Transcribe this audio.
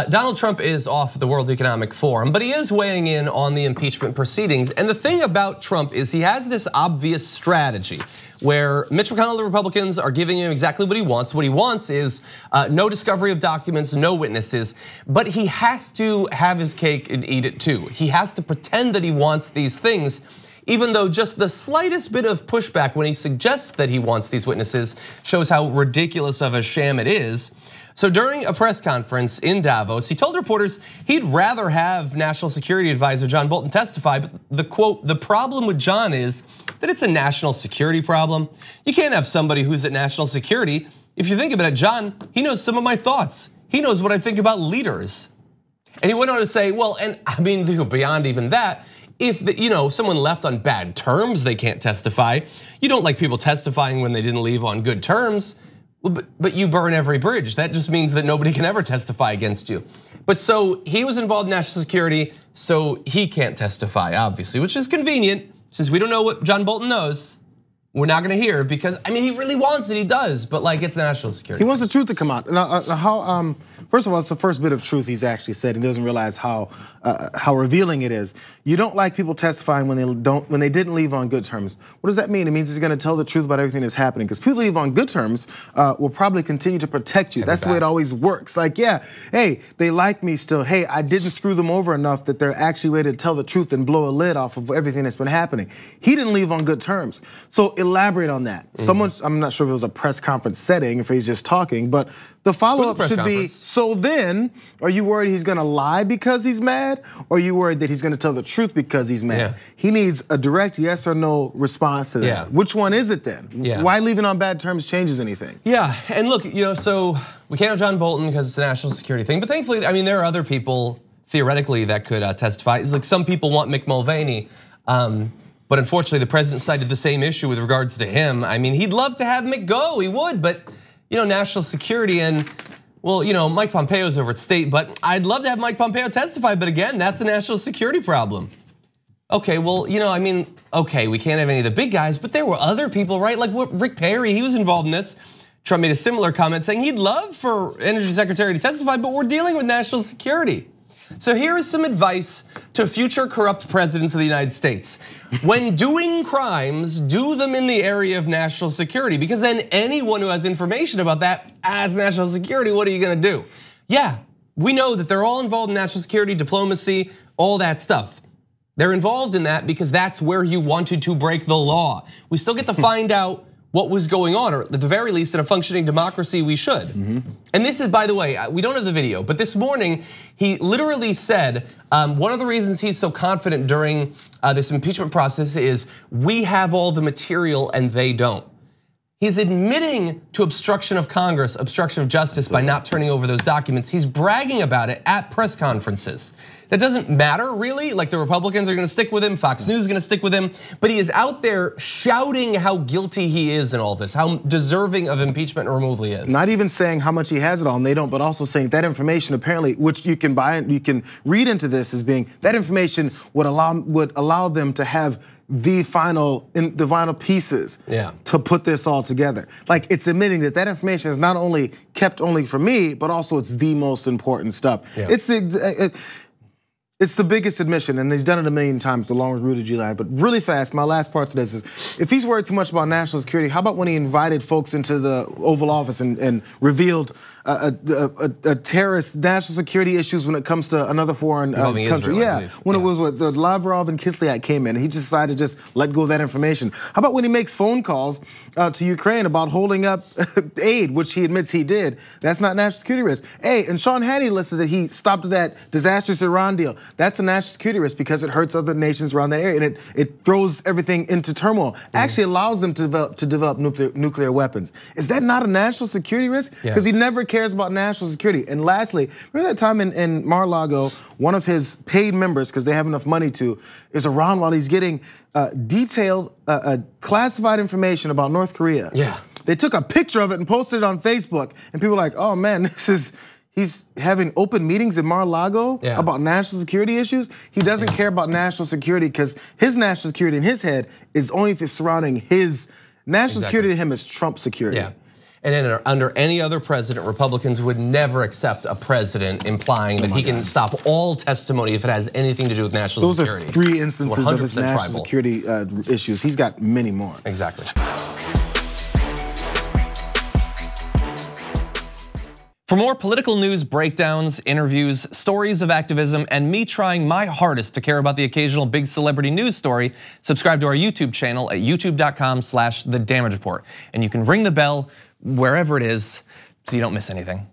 Donald Trump is off the World Economic Forum, but he is weighing in on the impeachment proceedings. And the thing about Trump is he has this obvious strategy where Mitch McConnell and the Republicans are giving him exactly what he wants. What he wants is no discovery of documents, no witnesses, but he has to have his cake and eat it too. He has to pretend that he wants these things, even though just the slightest bit of pushback when he suggests that he wants these witnesses shows how ridiculous of a sham it is. So during a press conference in Davos, he told reporters he'd rather have National Security Advisor John Bolton testify, but the quote, the problem with John is that it's a national security problem. You can't have somebody who's at national security. If you think about it, John, he knows some of my thoughts. He knows what I think about leaders. And he went on to say, well, and I mean, beyond even that, if someone left on bad terms, they can't testify. You don't like people testifying when they didn't leave on good terms. But you burn every bridge. That just means that nobody can ever testify against you. But so he was involved in national security, so he can't testify, obviously, which is convenient. Since we don't know what John Bolton knows, we're not gonna hear because, I mean, he really wants it, he does, but like it's national security. He wants the truth to come out. Now, first of all, it's the first bit of truth he's actually said. He doesn't realize how revealing it is. You don't like people testifying when they didn't leave on good terms. What does that mean? It means he's gonna tell the truth about everything that's happening, because people leave on good terms will probably continue to protect you. That's the way it always works. Like, yeah, hey, they like me still. Hey, I didn't screw them over enough that they're actually ready to tell the truth and blow a lid off of everything that's been happening. He didn't leave on good terms. So elaborate on that. I'm not sure if it was a press conference setting, if he's just talking, but the follow-up should be, so then, are you worried he's gonna lie because he's mad? Or are you worried that he's gonna tell the truth because he's mad? Yeah. He needs a direct yes or no response to that. Yeah. Which one is it then? Yeah. Why leaving on bad terms changes anything? Yeah, and look, so we can't have John Bolton because it's a national security thing, but thankfully, I mean, there are other people theoretically that could testify. It's like some people want Mick Mulvaney, but unfortunately the president cited the same issue with regards to him. I mean, he'd love to have Mick go, he would, but national security and, well, Mike Pompeo's over at State, but I'd love to have Mike Pompeo testify, but again, that's a national security problem. Okay, well, I mean, okay, we can't have any of the big guys, but there were other people, right? Like Rick Perry, he was involved in this. Trump made a similar comment saying he'd love for Energy Secretary to testify, but we're dealing with national security. So here is some advice to future corrupt presidents of the United States. When doing crimes, do them in the area of national security, because then anyone who has information about that as national security, what are you gonna do? Yeah, we know that they're all involved in national security, diplomacy, all that stuff. They're involved in that because that's where you wanted to break the law. We still get to find out what was going on, or at the very least in a functioning democracy we should. And this is, by the way, we don't have the video, but this morning he literally said one of the reasons he's so confident during this impeachment process is we have all the material and they don't. He's admitting to obstruction of Congress, obstruction of justice by not turning over those documents. He's bragging about it at press conferences. That doesn't matter really, like the Republicans are gonna stick with him, Fox News is gonna stick with him, but he is out there shouting how guilty he is in all this, how deserving of impeachment and removal he is. Not even saying how much he has it all and they don't, but also saying that information apparently, which you can buy and you can read into this as being, that information would allow them to have the final pieces to put this all together. Like, it's admitting that that information is not only kept only for me, but also it's the most important stuff. Yeah. It's the biggest admission, and he's done it a million times along with Rudy Giuliani. But really fast, my last part to this is, if he's worried too much about national security, how about when he invited folks into the Oval Office and revealed a terrorist national security issues when it comes to another foreign country? Israel, when it was what the Lavrov and Kislyak came in, and he decided to just let go of that information. How about when he makes phone calls to Ukraine about holding up aid, which he admits he did? That's not national security risk. Hey, and Sean Hannity listed that he stopped that disastrous Iran deal. That's a national security risk because it hurts other nations around that area, and it throws everything into turmoil. Actually allows them to develop nuclear weapons. Is that not a national security risk? Because he never cares about national security. And lastly, remember that time in Mar-a-Lago, one of his paid members, because they have enough money to, is around while he's getting detailed, classified information about North Korea. Yeah. They took a picture of it and posted it on Facebook, and people were like, oh man, he's having open meetings in Mar-a-Lago about national security issues. He doesn't care about national security because his national security in his head is only surrounding his national security to him is Trump security. And under any other president, Republicans would never accept a president implying that he can stop all testimony if it has anything to do with national security. Those are 3 instances of his national tribal security issues. He's got many more. Exactly. For more political news breakdowns, interviews, stories of activism, and me trying my hardest to care about the occasional big celebrity news story, subscribe to our YouTube channel at youtube.com/thedamagereport. And you can ring the bell wherever it is so you don't miss anything.